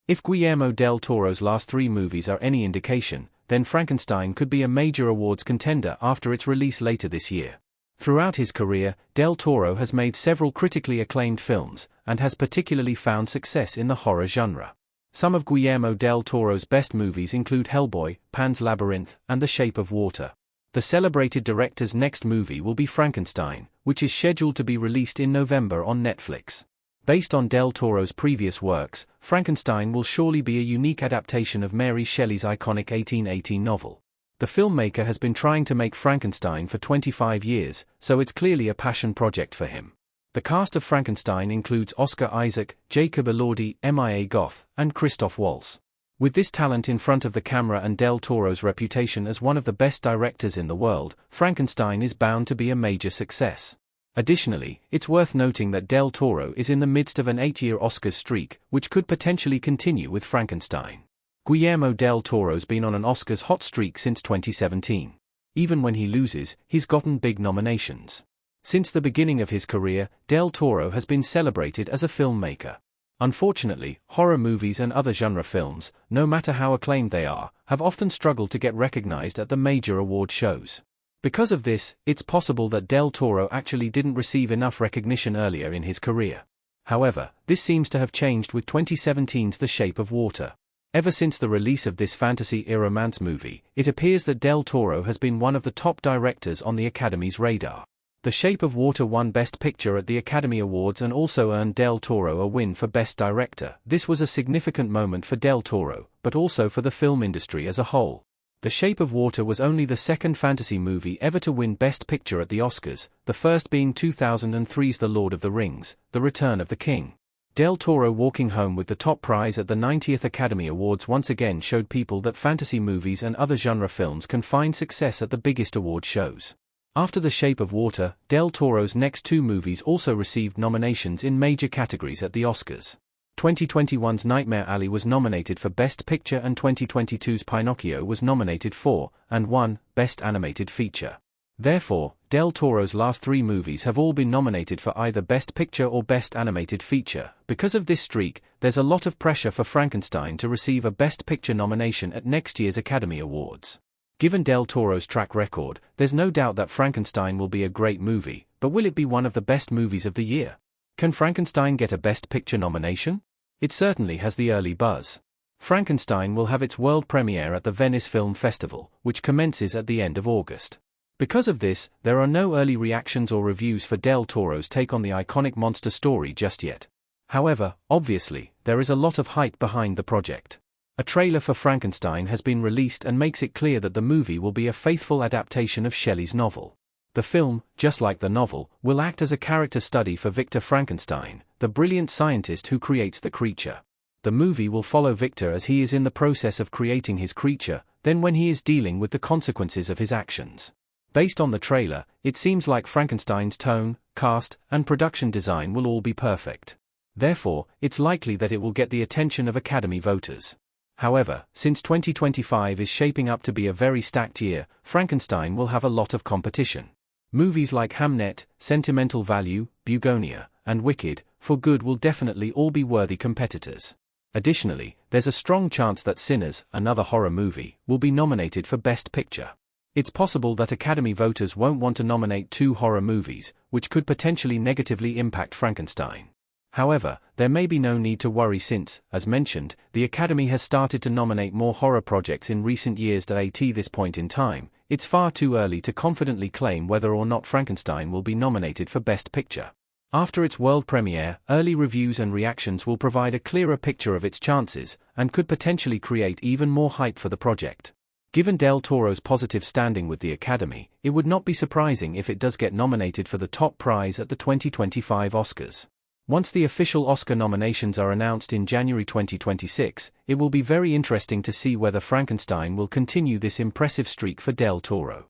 If Guillermo del Toro's last 3 movies are any indication, then Frankenstein could be a major awards contender after its release later this year. Throughout his career, Del Toro has made several critically acclaimed films, and has particularly found success in the horror genre. Some of Guillermo del Toro's best movies include Hellboy, Pan's Labyrinth, and The Shape of Water. The celebrated director's next movie will be Frankenstein, which is scheduled to be released in November on Netflix. Based on Del Toro's previous works, Frankenstein will surely be a unique adaptation of Mary Shelley's iconic 1818 novel. The filmmaker has been trying to make Frankenstein for 25 years, so it's clearly a passion project for him. The cast of Frankenstein includes Oscar Isaac, Jacob Elordi, Mia Goth, and Christoph Waltz. With this talent in front of the camera and Del Toro's reputation as one of the best directors in the world, Frankenstein is bound to be a major success. Additionally, it's worth noting that Del Toro is in the midst of an 8-year Oscars streak, which could potentially continue with Frankenstein. Guillermo del Toro's been on an Oscars hot streak since 2017. Even when he loses, he's gotten big nominations. Since the beginning of his career, Del Toro has been celebrated as a filmmaker. Unfortunately, horror movies and other genre films, no matter how acclaimed they are, have often struggled to get recognized at the major award shows. Because of this, it's possible that Del Toro actually didn't receive enough recognition earlier in his career. However, this seems to have changed with 2017's The Shape of Water. Ever since the release of this fantasy-era romance movie, it appears that Del Toro has been one of the top directors on the Academy's radar. The Shape of Water won Best Picture at the Academy Awards and also earned Del Toro a win for Best Director. This was a significant moment for Del Toro, but also for the film industry as a whole. The Shape of Water was only the second fantasy movie ever to win Best Picture at the Oscars, the first being 2003's The Lord of the Rings, The Return of the King. Del Toro walking home with the top prize at the 90th Academy Awards once again showed people that fantasy movies and other genre films can find success at the biggest award shows. After The Shape of Water, Del Toro's next 2 movies also received nominations in major categories at the Oscars. 2021's Nightmare Alley was nominated for Best Picture and 2022's Pinocchio was nominated for, and won, Best Animated Feature. Therefore, Del Toro's last 3 movies have all been nominated for either Best Picture or Best Animated Feature. Because of this streak, there's a lot of pressure for Frankenstein to receive a Best Picture nomination at next year's Academy Awards. Given Del Toro's track record, there's no doubt that Frankenstein will be a great movie, but will it be one of the best movies of the year? Can Frankenstein get a Best Picture nomination? It certainly has the early buzz. Frankenstein will have its world premiere at the Venice Film Festival, which commences at the end of August. Because of this, there are no early reactions or reviews for Del Toro's take on the iconic monster story just yet. However, obviously, there is a lot of hype behind the project. A trailer for Frankenstein has been released and makes it clear that the movie will be a faithful adaptation of Shelley's novel. The film, just like the novel, will act as a character study for Victor Frankenstein, the brilliant scientist who creates the creature. The movie will follow Victor as he is in the process of creating his creature, then when he is dealing with the consequences of his actions. Based on the trailer, it seems like Frankenstein's tone, cast, and production design will all be perfect. Therefore, it's likely that it will get the attention of Academy voters. However, since 2025 is shaping up to be a very stacked year, Frankenstein will have a lot of competition. Movies like Hamnet, Sentimental Value, Begonia, and Wicked, for Good will definitely all be worthy competitors. Additionally, there's a strong chance that Sinners, another horror movie, will be nominated for Best Picture. It's possible that Academy voters won't want to nominate 2 horror movies, which could potentially negatively impact Frankenstein. However, there may be no need to worry since, as mentioned, the Academy has started to nominate more horror projects in recent years. At this point in time, it's far too early to confidently claim whether or not Frankenstein will be nominated for Best Picture. After its world premiere, early reviews and reactions will provide a clearer picture of its chances, and could potentially create even more hype for the project. Given Del Toro's positive standing with the Academy, it would not be surprising if it does get nominated for the top prize at the 2025 Oscars. Once the official Oscar nominations are announced in January 2026, it will be very interesting to see whether Frankenstein will continue this impressive streak for Del Toro.